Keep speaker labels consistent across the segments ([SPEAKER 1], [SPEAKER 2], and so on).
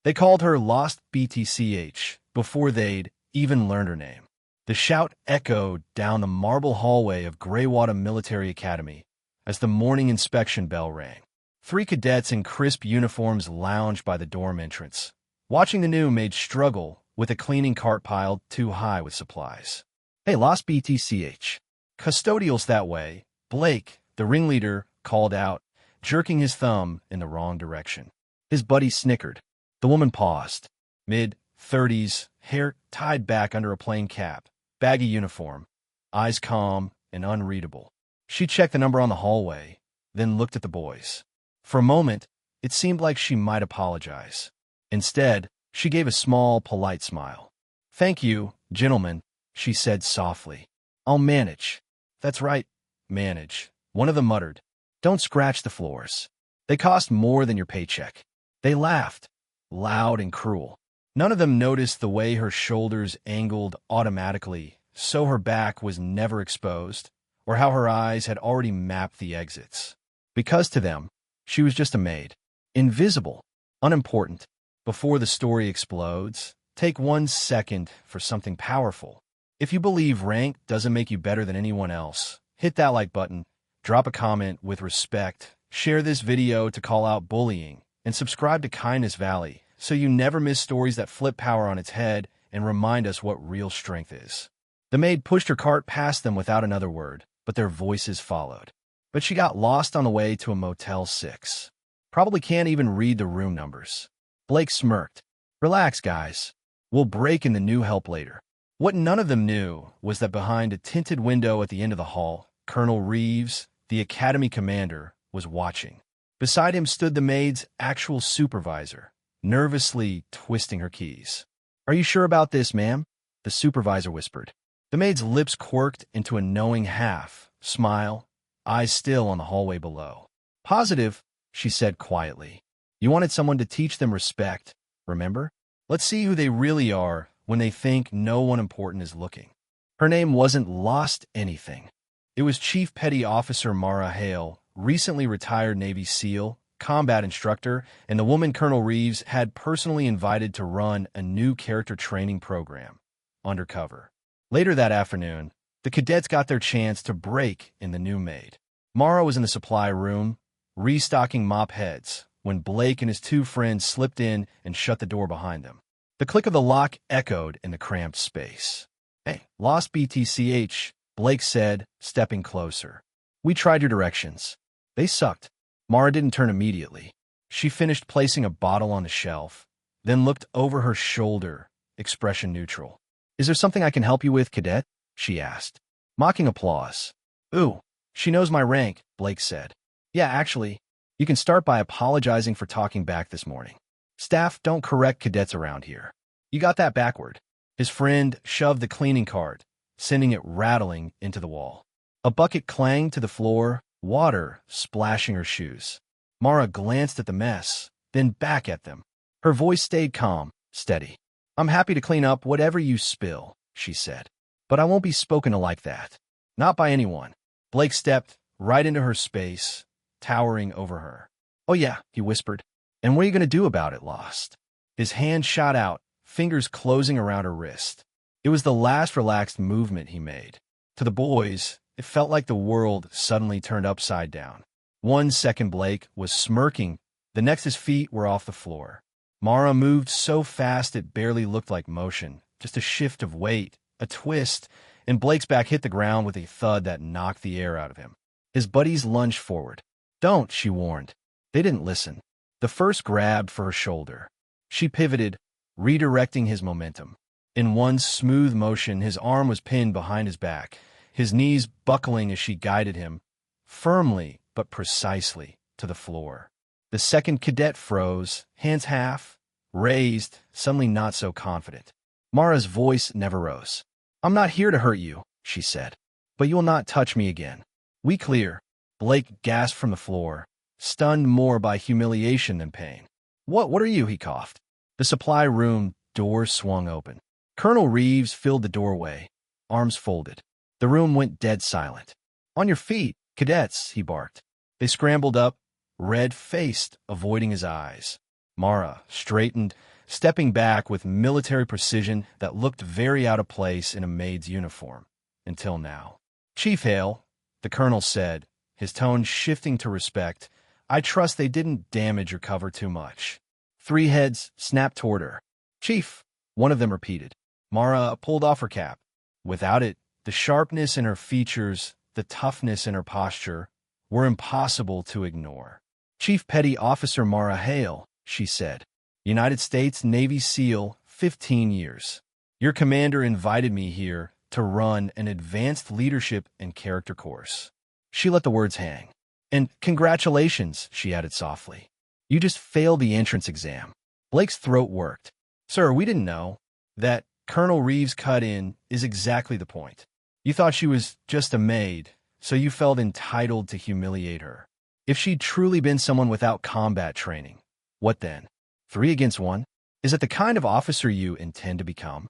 [SPEAKER 1] They called her Lost BTCH before they'd even learned her name. The shout echoed down the marble hallway of Greywater Military Academy as the morning inspection bell rang. 3 cadets in crisp uniforms lounged by the dorm entrance, watching the new maid struggle with a cleaning cart piled too high with supplies. "Hey, Lost BTCH. Custodial's that way," Blake, the ringleader, called out, jerking his thumb in the wrong direction. His buddy snickered. The woman paused. Mid-30s, hair tied back under a plain cap, baggy uniform, eyes calm and unreadable. She checked the number on the hallway, then looked at the boys. For a moment, it seemed like she might apologize. Instead, she gave a small, polite smile. "Thank you, gentlemen," she said softly. "I'll manage." "That's right, manage," one of them muttered. "Don't scratch the floors. They cost more than your paycheck." They laughed, loud and cruel. None of them noticed the way her shoulders angled automatically so her back was never exposed, or how her eyes had already mapped the exits. Because to them, she was just a maid. Invisible, unimportant. Before the story explodes, take 1 second for something powerful. If you believe rank doesn't make you better than anyone else, hit that like button, drop a comment with respect, share this video to call out bullying, and subscribe to Kindness Valley so you never miss stories that flip power on its head and remind us what real strength is. The maid pushed her cart past them without another word, but their voices followed. But she got lost on the way to a Motel 6. Probably can't even read the room numbers. Blake smirked. "Relax, guys. We'll break in the new help later." What none of them knew was that behind a tinted window at the end of the hall, Colonel Reeves, the academy commander, was watching. Beside him stood the maid's actual supervisor, nervously twisting her keys. "Are you sure about this, ma'am?" the supervisor whispered. The maid's lips quirked into a knowing half-smile, eyes still on the hallway below. "Positive," she said quietly. "You wanted someone to teach them respect, remember? Let's see who they really are when they think no one important is looking." Her name wasn't Lost anything. It was Chief Petty Officer Mara Hale, recently retired Navy SEAL, combat instructor, and the woman Colonel Reeves had personally invited to run a new character training program, Undercover. Later that afternoon, the cadets got their chance to break in the new maid. Mara was in the supply room, restocking mop heads, when Blake and his 2 friends slipped in and shut the door behind them. The click of the lock echoed in the cramped space. "Hey, Lost BTCH," Blake said, stepping closer. "We tried your directions. They sucked." Mara didn't turn immediately. She finished placing a bottle on the shelf, then looked over her shoulder, expression neutral. "Is there something I can help you with, cadet?" she asked. Mocking applause. "Ooh, she knows my rank," Blake said. "Yeah, actually, you can start by apologizing for talking back this morning. Staff don't correct cadets around here. You got that backward." His friend shoved the cleaning cart, sending it rattling into the wall. A bucket clanged to the floor, water splashing her shoes. Mara glanced at the mess, then back at them. Her voice stayed calm, steady. "I'm happy to clean up whatever you spill," she said. "But I won't be spoken to like that. Not by anyone." Blake stepped right into her space, towering over her. "Oh yeah," he whispered. "And what are you going to do about it, Lost?" His hand shot out, fingers closing around her wrist. It was the last relaxed movement he made. To the boys, it felt like the world suddenly turned upside down. 1 second Blake was smirking, the next his feet were off the floor. Mara moved so fast it barely looked like motion, just a shift of weight, a twist, and Blake's back hit the ground with a thud that knocked the air out of him. His buddies lunged forward. "Don't," she warned. They didn't listen. The first grabbed for her shoulder. She pivoted, redirecting his momentum. In one smooth motion, his arm was pinned behind his back, his knees buckling as she guided him, firmly but precisely, to the floor. The second cadet froze, hands half, raised, suddenly not so confident. Mara's voice never rose. "I'm not here to hurt you," she said. "But you will not touch me again. We clear." Blake gasped from the floor, stunned more by humiliation than pain. What are you?" he coughed. The supply room door swung open. Colonel Reeves filled the doorway, arms folded. The room went dead silent. "On your feet, cadets," he barked. They scrambled up, red-faced, avoiding his eyes. Mara straightened, stepping back with military precision that looked very out of place in a maid's uniform. Until now. Chief Hale, the colonel said, his tone shifting to respect, I trust they didn't damage your cover too much. Three heads snapped toward her. Chief, one of them repeated. Mara pulled off her cap. Without it, the sharpness in her features, the toughness in her posture, were impossible to ignore. Chief Petty Officer Mara Hale, she said. United States Navy SEAL, 15 years. Your commander invited me here to run an advanced leadership and character course. She let the words hang. And congratulations, she added softly. You just failed the entrance exam. Blake's throat worked. Sir, we didn't know. That Colonel Reeves cut in is exactly the point. You thought she was just a maid, so you felt entitled to humiliate her. If she'd truly been someone without combat training, what then? 3 against 1? Is it the kind of officer you intend to become?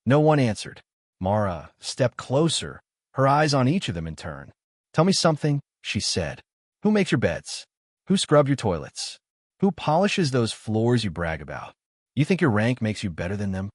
[SPEAKER 1] No one answered. Mara stepped closer, her eyes on each of them in turn. Tell me something, she said. Who makes your beds? Who scrubs your toilets? Who polishes those floors you brag about? You think your rank makes you better than them?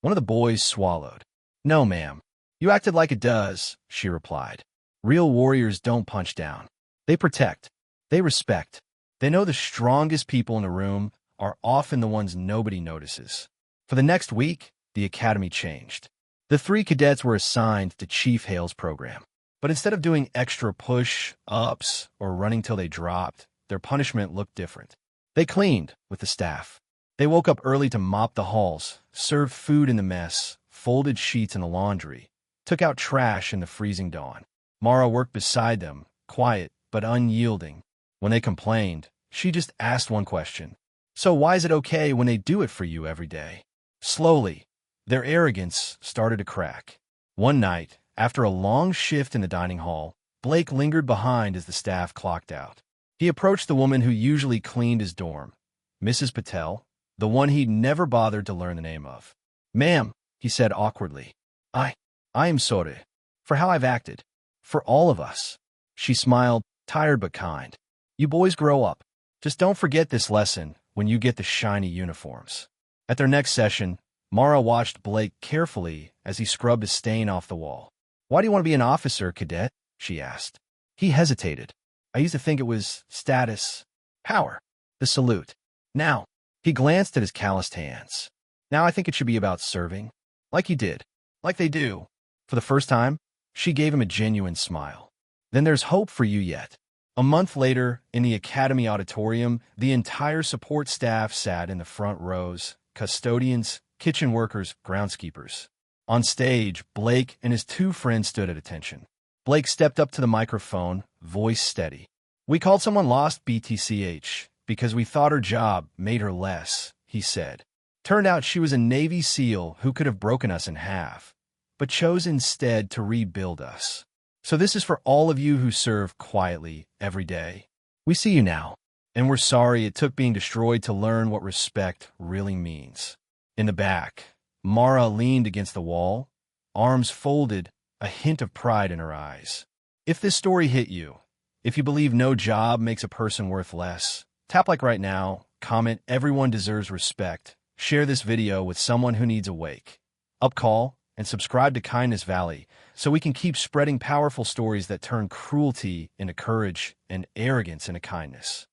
[SPEAKER 1] One of the boys swallowed. No, ma'am. You acted like it does, she replied. Real warriors don't punch down. They protect. They respect. They know the strongest people in the room are often the ones nobody notices. For the next week, the academy changed. The 3 cadets were assigned to Chief Hale's program. But instead of doing extra push-ups or running till they dropped, their punishment looked different. They cleaned with the staff. They woke up early to mop the halls, served food in the mess, folded sheets in the laundry, took out trash in the freezing dawn. Mara worked beside them, quiet but unyielding. When they complained, she just asked one question. So why is it okay when they do it for you every day? Slowly, their arrogance started to crack. One night, after a long shift in the dining hall, Blake lingered behind as the staff clocked out. He approached the woman who usually cleaned his dorm, Mrs. Patel, the one he'd never bothered to learn the name of. Ma'am, he said awkwardly, I am sorry for how I've acted. For all of us. She smiled, tired but kind. You boys grow up. Just don't forget this lesson when you get the shiny uniforms. At their next session, Mara watched Blake carefully as he scrubbed a stain off the wall. Why do you want to be an officer, cadet? She asked. He hesitated. I used to think it was status, power, the salute. Now, he glanced at his calloused hands. Now I think it should be about serving. Like you did. Like they do. For the first time, she gave him a genuine smile. Then there's hope for you yet. A month later, in the academy auditorium, the entire support staff sat in the front rows, custodians, kitchen workers, groundskeepers. On stage, Blake and his 2 friends stood at attention. Blake stepped up to the microphone, voice steady. We called someone lost BTCH because we thought her job made her less, he said. Turned out she was a Navy SEAL who could have broken us in half, but chose instead to rebuild us. So this is for all of you who serve quietly every day. We see you now, and we're sorry it took being destroyed to learn what respect really means. In the back, Mara leaned against the wall, arms folded, a hint of pride in her eyes. If this story hit you, if you believe no job makes a person worth less, tap like right now, comment everyone deserves respect, share this video with someone who needs a wake, upcall, and subscribe to Kindness Valley so we can keep spreading powerful stories that turn cruelty into courage and arrogance into kindness.